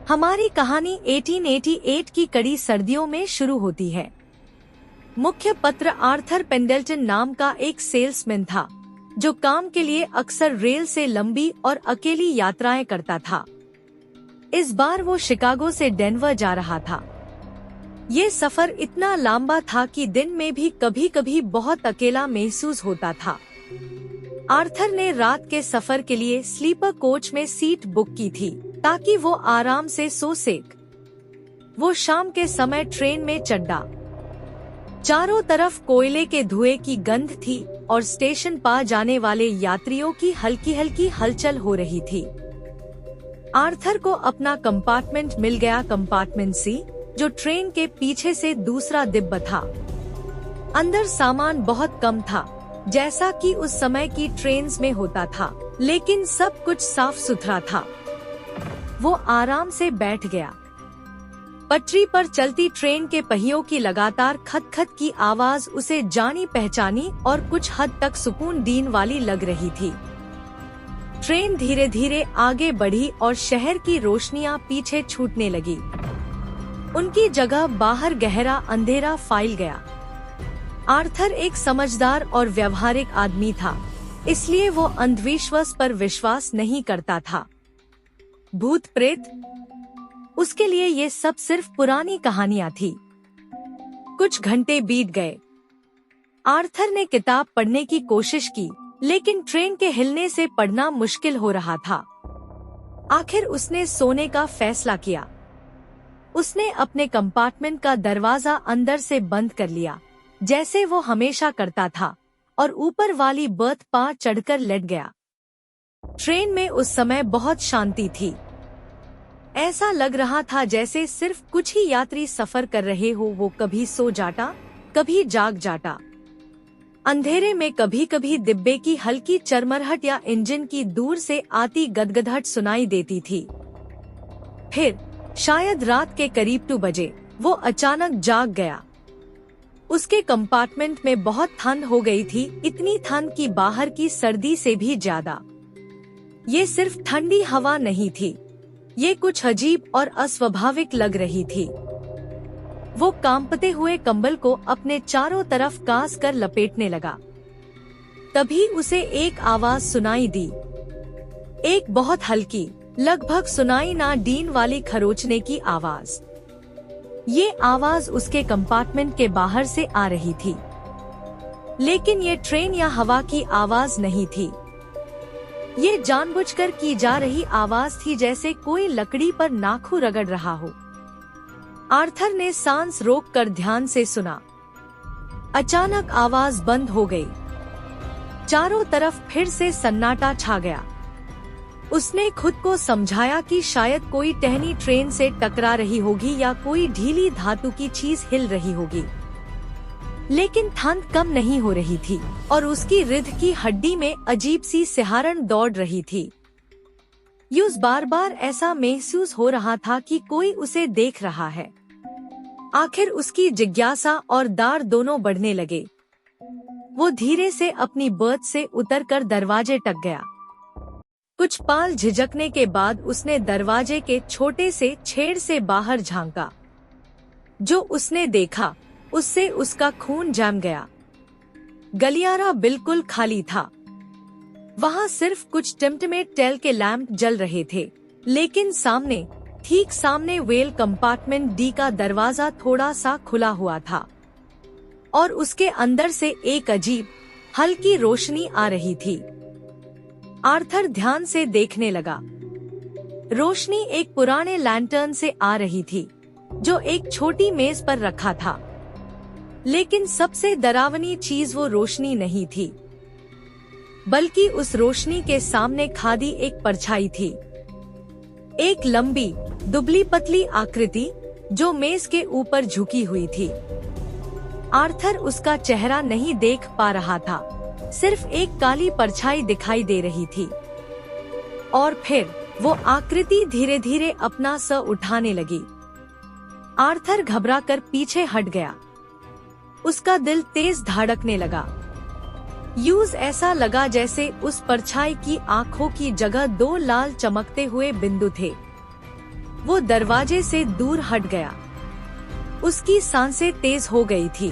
हमारी कहानी 1888 की कड़ी सर्दियों में शुरू होती है। मुख्य पात्र आर्थर पेंडल्टन नाम का एक सेल्समैन था, जो काम के लिए अक्सर रेल से लंबी और अकेली यात्राएं करता था। इस बार वो शिकागो से डेनवर जा रहा था। ये सफर इतना लंबा था कि दिन में भी कभी कभी बहुत अकेला महसूस होता था। आर्थर ने रात के सफर के लिए स्लीपर कोच में सीट बुक की थी, ताकि वो आराम से सो सके। वो शाम के समय ट्रेन में चढ़ा। चारों तरफ कोयले के धुएं की गंध थी और स्टेशन पार जाने वाले यात्रियों की हल्की हल्की हलचल हो रही थी। आर्थर को अपना कंपार्टमेंट मिल गया, कंपार्टमेंट सी, जो ट्रेन के पीछे से दूसरा डिब्बा था। अंदर सामान बहुत कम था, जैसा कि उस समय की ट्रेन्स में होता था, लेकिन सब कुछ साफ सुथरा था। वो आराम से बैठ गया। पटरी पर चलती ट्रेन के पहियों की लगातार खट-खट की आवाज उसे जानी पहचानी और कुछ हद तक सुकून देने वाली लग रही थी। ट्रेन धीरे धीरे आगे बढ़ी और शहर की रोशनियां पीछे छूटने लगी। उनकी जगह बाहर गहरा अंधेरा फैल गया। आर्थर एक समझदार और व्यावहारिक आदमी था, इसलिए वो अंधविश्वास पर विश्वास नहीं करता था। भूत प्रेत, उसके लिए ये सब सिर्फ पुरानी कहानियां थी। कुछ घंटे बीत गए। आर्थर ने किताब पढ़ने की कोशिश की, लेकिन ट्रेन के हिलने से पढ़ना मुश्किल हो रहा था। आखिर उसने सोने का फैसला किया। उसने अपने कंपार्टमेंट का दरवाजा अंदर से बंद कर लिया, जैसे वो हमेशा करता था, और ऊपर वाली बर्थ पर चढ़कर लेट गया। ट्रेन में उस समय बहुत शांति थी। ऐसा लग रहा था जैसे सिर्फ कुछ ही यात्री सफर कर रहे हो। वो कभी सो जाता, कभी जाग जाता। अंधेरे में कभी कभी डिब्बे की हल्की चरमराहट या इंजन की दूर से आती गदगदाहट सुनाई देती थी। फिर शायद रात के करीब 2 बजे वो अचानक जाग गया। उसके कंपार्टमेंट में बहुत ठंड हो गई थी, इतनी ठंड कि बाहर की सर्दी से भी ज्यादा। ये सिर्फ ठंडी हवा नहीं थी, ये कुछ अजीब और अस्वाभाविक लग रही थी। वो कांपते हुए कंबल को अपने चारों तरफ कास कर लपेटने लगा। तभी उसे एक आवाज सुनाई दी, एक बहुत हल्की, लगभग सुनाई ना देने वाली खरोचने की आवाज। ये आवाज उसके कंपार्टमेंट के बाहर से आ रही थी, लेकिन ये ट्रेन या हवा की आवाज नहीं थी। ये जानबूझकर की जा रही आवाज थी, जैसे कोई लकड़ी पर नाखून रगड़ रहा हो। आर्थर ने सांस रोककर ध्यान से सुना। अचानक आवाज बंद हो गई। चारों तरफ फिर से सन्नाटा छा गया। उसने खुद को समझाया कि शायद कोई टहनी ट्रेन से टकरा रही होगी या कोई ढीली धातु की चीज हिल रही होगी, लेकिन ठंड कम नहीं हो रही थी और उसकी रिध की हड्डी में अजीब सी सिहरन दौड़ रही थी। यूज बार बार ऐसा महसूस हो रहा था कि कोई उसे देख रहा है। आखिर उसकी जिज्ञासा और डर दोनों बढ़ने लगे। वो धीरे से अपनी बर्थ से उतरकर दरवाजे तक गया। कुछ पल झिझकने के बाद उसने दरवाजे के छोटे से छेद से बाहर झांका। जो उसने देखा, उससे उसका खून जम गया। गलियारा बिल्कुल खाली था। वहाँ सिर्फ कुछ टिमटिमेट तेल के लैंप जल रहे थे, लेकिन सामने, ठीक सामने व्हेल कंपार्टमेंट डी का दरवाजा थोड़ा सा खुला हुआ था और उसके अंदर से एक अजीब, हल्की रोशनी आ रही थी। आर्थर ध्यान से देखने लगा। रोशनी एक पुराने लैंटर्न से आ रही थी, जो एक छोटी मेज पर रखा था। लेकिन सबसे डरावनी चीज वो रोशनी नहीं थी, बल्कि उस रोशनी के सामने खड़ी एक परछाई थी। एक लंबी, दुबली पतली आकृति, जो मेज के ऊपर झुकी हुई थी। आर्थर उसका चेहरा नहीं देख पा रहा था, सिर्फ एक काली परछाई दिखाई दे रही थी। और फिर वो आकृति धीरे धीरे अपना सर उठाने लगी। आर्थर घबराकर पीछे हट गया। उसका दिल तेज धड़कने लगा। यूज ऐसा लगा जैसे उस परछाई की आंखों की जगह 2 लाल चमकते हुए बिंदु थे। वो दरवाजे से दूर हट गया। उसकी सांसें तेज हो गई थी।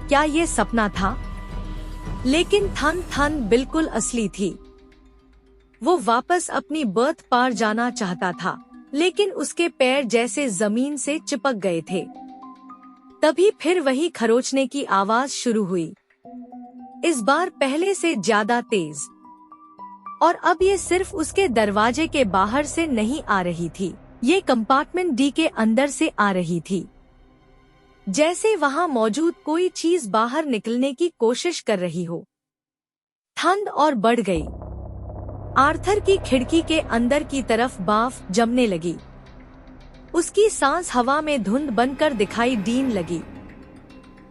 क्या ये सपना था? लेकिन थन बिल्कुल असली थी। वो वापस अपनी बर्थ पार जाना चाहता था, लेकिन उसके पैर जैसे जमीन से चिपक गए थे। तभी फिर वही खरोचने की आवाज शुरू हुई, इस बार पहले से ज्यादा तेज। और अब ये सिर्फ उसके दरवाजे के बाहर से नहीं आ रही थी, ये कंपार्टमेंट डी के अंदर से आ रही थी। जैसे वहां मौजूद कोई चीज बाहर निकलने की कोशिश कर रही हो। ठंड और बढ़ गई। आर्थर की खिड़की के अंदर की तरफ भाप जमने लगी। उसकी सांस हवा में धुंध बनकर दिखाई देने लगी।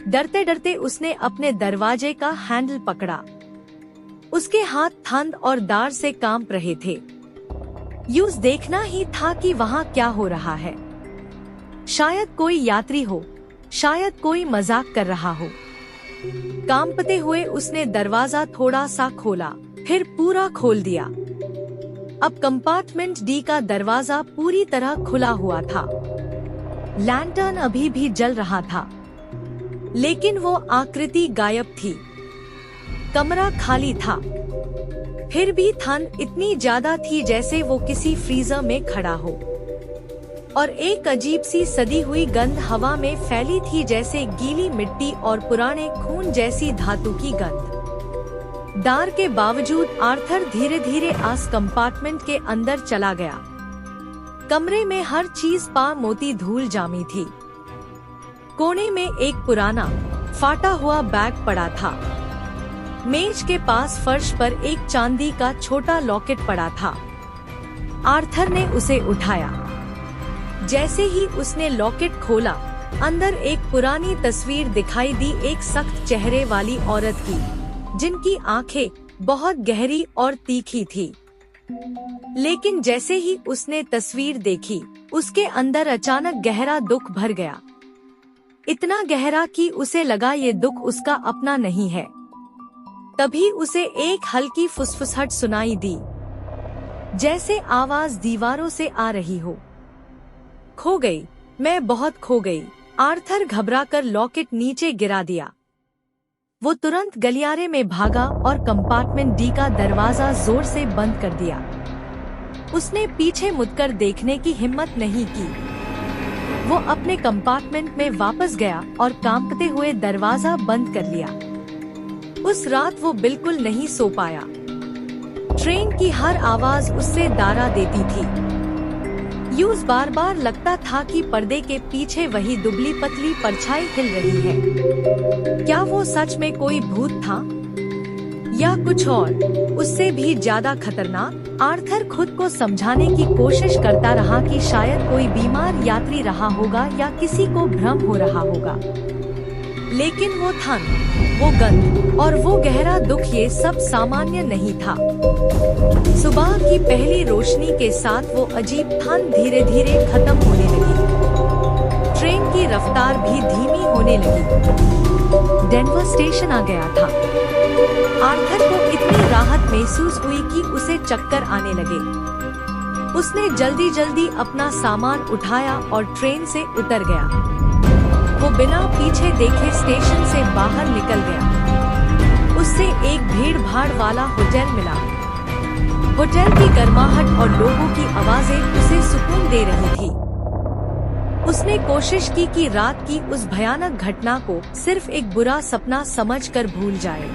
डरते डरते उसने अपने दरवाजे का हैंडल पकड़ा। उसके हाथ ठंड और दार से कांप रहे थे। यूं देखना ही था कि वहां क्या हो रहा है। शायद कोई यात्री हो, शायद कोई मजाक कर रहा हो। कांपते हुए उसने दरवाजा थोड़ा सा खोला, फिर पूरा खोल दिया। अब कंपार्टमेंट डी का दरवाजा पूरी तरह खुला हुआ था। लैंटर्न अभी भी जल रहा था, लेकिन वो आकृति गायब थी। कमरा खाली था। फिर भी ठंड इतनी ज्यादा थी जैसे वो किसी फ्रीजर में खड़ा हो। और एक अजीब सी सदी हुई गंध हवा में फैली थी, जैसे गीली मिट्टी और पुराने खून जैसी धातु की गंध। डर के बावजूद आर्थर धीरे धीरे आस कंपार्टमेंट के अंदर चला गया। कमरे में हर चीज पा मोती धूल जामी थी। कोने में एक पुराना फाटा हुआ बैग पड़ा था। मेज के पास फर्श पर एक चांदी का छोटा लॉकेट पड़ा था। आर्थर ने उसे उठाया। जैसे ही उसने लॉकेट खोला, अंदर एक पुरानी तस्वीर दिखाई दी, एक सख्त चेहरे वाली औरत की, जिनकी आंखें बहुत गहरी और तीखी थी। लेकिन जैसे ही उसने तस्वीर देखी, उसके अंदर अचानक गहरा दुख भर गया। इतना गहरा कि उसे लगा ये दुख उसका अपना नहीं है। तभी उसे एक हल्की फुसफुसाहट सुनाई दी, जैसे आवाज दीवारों से आ रही हो। खो गई, मैं बहुत खो गई। आर्थर घबराकर लॉकेट नीचे गिरा दिया। वो तुरंत गलियारे में भागा और कंपार्टमेंट डी का दरवाजा जोर से बंद कर दिया। उसने पीछे मुड़कर देखने की हिम्मत नहीं की। वो अपने कंपार्टमेंट में वापस गया और कांपते हुए दरवाजा बंद कर लिया। उस रात वो बिल्कुल नहीं सो पाया। ट्रेन की हर आवाज उससे डरा देती थी। यूं बार बार लगता था कि पर्दे के पीछे वही दुबली पतली परछाई हिल रही है। क्या वो सच में कोई भूत था या कुछ और उससे भी ज्यादा खतरनाक? आर्थर खुद को समझाने की कोशिश करता रहा कि शायद कोई बीमार यात्री रहा होगा या किसी को भ्रम हो रहा होगा। लेकिन वो ठंड, वो गंध और वो गहरा दुख, ये सब सामान्य नहीं था। सुबह की पहली रोशनी के साथ वो अजीब ठंड धीरे धीरे खत्म होने लगी। ट्रेन की रफ्तार भी धीमी होने लगी। डेनवर स्टेशन आ गया था। आर्थर को इतनी राहत महसूस हुई कि उसे चक्कर आने लगे। उसने जल्दी जल्दी अपना सामान उठाया और ट्रेन से उतर गया। वो बिना पीछे देखे स्टेशन से बाहर निकल गया। उससे एक भीड़ भाड़ वाला होटल मिला। होटल की गर्माहट और लोगों की आवाजें उसे सुकून दे रही थी। उसने कोशिश की कि रात की उस भयानक घटना को सिर्फ एक बुरा सपना समझकर भूल जाए।